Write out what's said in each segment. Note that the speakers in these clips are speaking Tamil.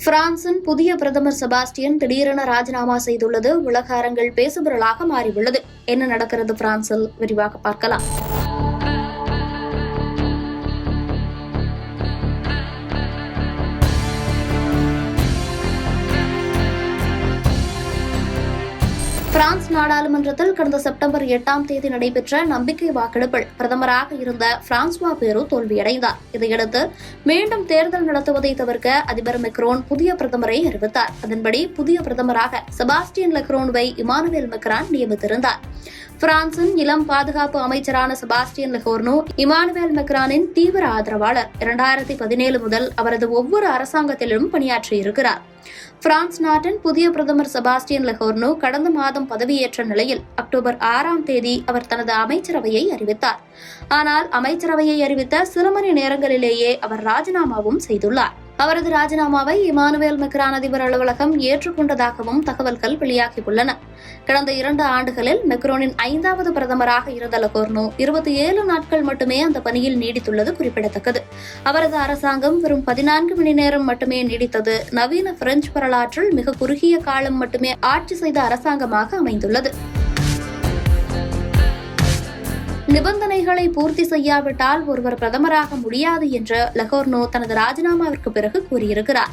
பிரான்சின் புதிய பிரதமர் செபாஸ்டியன் திடீரென ராஜினாமா செய்துள்ளது உலக அரங்கில் பேசுபொருளாக மாறியுள்ளது. என்ன நடக்கிறது பிரான்சில் விரிவாக பார்க்கலாம். பிரான்ஸ் நாடாளுமன்றத்தில் கடந்த செப்டம்பர் 8ஆம் தேதி நடைபெற்ற நம்பிக்கை வாக்கெடுப்பில் பிரதமராக இருந்த பிரான்சுவா பேரோ தோல்வியடைந்தார். இதையடுத்து மீண்டும் தேர்தல் நடத்துவதை தவிர்க்க அதிபர் மெக்ரோன் புதிய பிரதமரை அறிவித்தார். அதன்படி புதிய பிரதமராக செபாஸ்டியன் லெக்ரோனுவை இமானுவேல் மெக்ரான் நியமித்திருந்தார். பிரான்சின் இளம் பாதுகாப்பு அமைச்சரான செபாஸ்டியன் லெகோர்னோ இமானுவேல் மெக்ரானின் தீவிர ஆதரவாளர். 2017 முதல் அவரது ஒவ்வொரு அரசாங்கத்திலும் பணியாற்றியிருக்கிறார். பிரான்ஸ் நாட்டின் புதிய பிரதமர் செபாஸ்டியன் லெகோர்னோ கடந்த மாதம் பதவியேற்ற நிலையில் அக்டோபர் 6ஆம் தேதி அவர் தனது அமைச்சரவையை அறிவித்தார். ஆனால் அமைச்சரவையை அறிவித்த சில மணி நேரங்களிலேயே அவர் ராஜினாமாவும் செய்துள்ளார். அவரது ராஜினாமாவை இமானுவேல் மெக்ரான் அதிபர் அலுவலகம் ஏற்றுக்கொண்டதாகவும் தகவல்கள் வெளியாகியுள்ளன. கடந்த 2 ஆண்டுகளில் மெக்ரோனின் 5வது பிரதமராக இருந்த லெகோர்னோ 27 நாட்கள் மட்டுமே அந்த பணியில் நீடித்துள்ளது குறிப்பிடத்தக்கது. அவரது அரசாங்கம் வெறும் 14 மணி நேரம் மட்டுமே நீடித்தது நவீன பிரெஞ்சு வரலாற்றில் மிக குறுகிய காலம் மட்டுமே ஆட்சி செய்த அரசாங்கமாக அமைந்துள்ளது. நிபந்தனைகளை பூர்த்தி செய்யாவிட்டால் ஒருவர் பிரதமராக முடியாது என்று லெகோர்னோ தனது ராஜினாமாவிற்கு பிறகு கூறியிருக்கிறார்.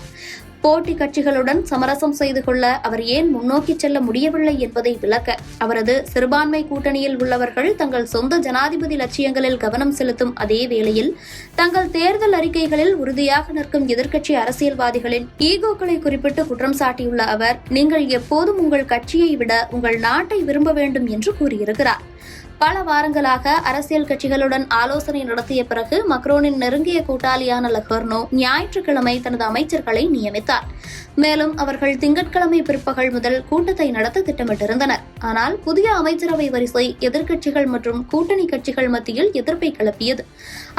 போட்டி கட்சிகளுடன் சமரசம் செய்து கொள்ள அவர் ஏன் முன்னோக்கி செல்ல முடியவில்லை என்பதை விளக்க அவரது சிறுபான்மை கூட்டணியில் உள்ளவர்கள் தங்கள் சொந்த ஜனாதிபதி லட்சியங்களில் கவனம் செலுத்தும் அதே வேளையில் தங்கள் தேர்தல் அறிக்கைகளில் உறுதியாக நிற்கும் எதிர்க்கட்சி அரசியல்வாதிகளின் ஈகோக்களை குறிப்பிட்டு குற்றம் சாட்டியுள்ள அவர், நீங்கள் எப்போதும் உங்கள் கட்சியை விட உங்கள் நாட்டை விரும்ப வேண்டும் என்று கூறியிருக்கிறார். பல வாரங்களாக அரசியல் கட்சிகளுடன் ஆலோசனை நடத்திய பிறகு மக்ரோனின் நெருங்கிய கூட்டாளியான லெகோர்னோ ஞாயிற்றுக்கிழமை தனது அமைச்சர்களை நியமித்தார். மேலும் அவர்கள் திங்கட்கிழமை பிற்பகல் முதல் கூட்டத்தை நடத்த திட்டமிட்டிருந்தனர். ஆனால் புதிய அமைச்சரவை வரிசை எதிர்க்கட்சிகள் மற்றும் கூட்டணி கட்சிகள் மத்தியில் எதிர்ப்பை கிளப்பியது.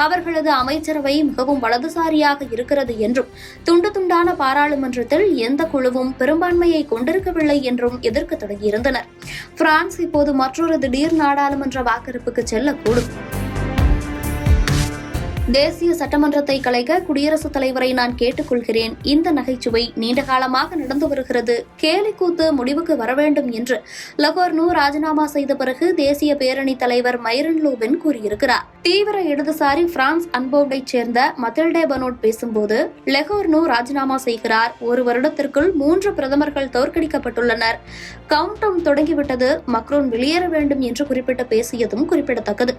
அவர்களது அமைச்சரவை மிகவும் வலதுசாரியாக இருக்கிறது என்றும் துண்டு துண்டான பாராளுமன்றத்தில் எந்த குழுவும் பெரும்பான்மையை கொண்டிருக்கவில்லை என்றும் எதிர்க்க தொடங்கியிருந்தனர். பிரான்ஸ் இப்போது மற்றொரு திடீர் நாடாளுமன்ற வாக்கெடுப்புக்கு செல்லக்கூடும். தேசிய சட்டமன்றத்தை கலைக்க குடியரசுத் தலைவரை நான் கேட்டுக்கொள்கிறேன். இந்த நகைச்சுவை நீண்ட காலமாக நடந்து வருகிறது. கேலிக்கூத்து முடிவுக்கு வர வேண்டும் என்று லெகோர்னோ ராஜினாமா செய்த பிறகு தேசிய பேரணி தலைவர் மைரன் லூபென் கூறியிருக்கிறார். தீவிர இடதுசாரி பிரான்ஸ் அன்போர்டைச் சேர்ந்த மதில்டே பனோட் பேசும்போது, லெகோர்னோ ராஜினாமா செய்கிறார். 1 வருடத்திற்குள் 3 பிரதமர்கள் தோற்கடிக்கப்பட்டுள்ளனர். கவுண்டவுன் தொடங்கிவிட்டது. மக்ரோன் வெளியேற வேண்டும் என்று குறிப்பிட்டு பேசியதும் குறிப்பிடத்தக்கது.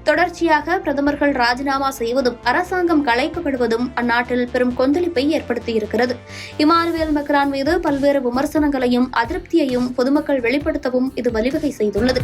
தொடர்ச்சியாக பிரதமர்கள் ராஜினாமா செய்வதும் அரசாங்கம் கலைக்கப்படுவதும் அந்நாட்டில் பெரும் கொந்தளிப்பை ஏற்படுத்தியிருக்கிறது. இமானுவேல் மெக்ரான் மீது பல்வேறு விமர்சனங்களையும் அதிருப்தியையும் பொதுமக்கள் வெளிப்படுத்தவும் இது வழிவகை செய்துள்ளது.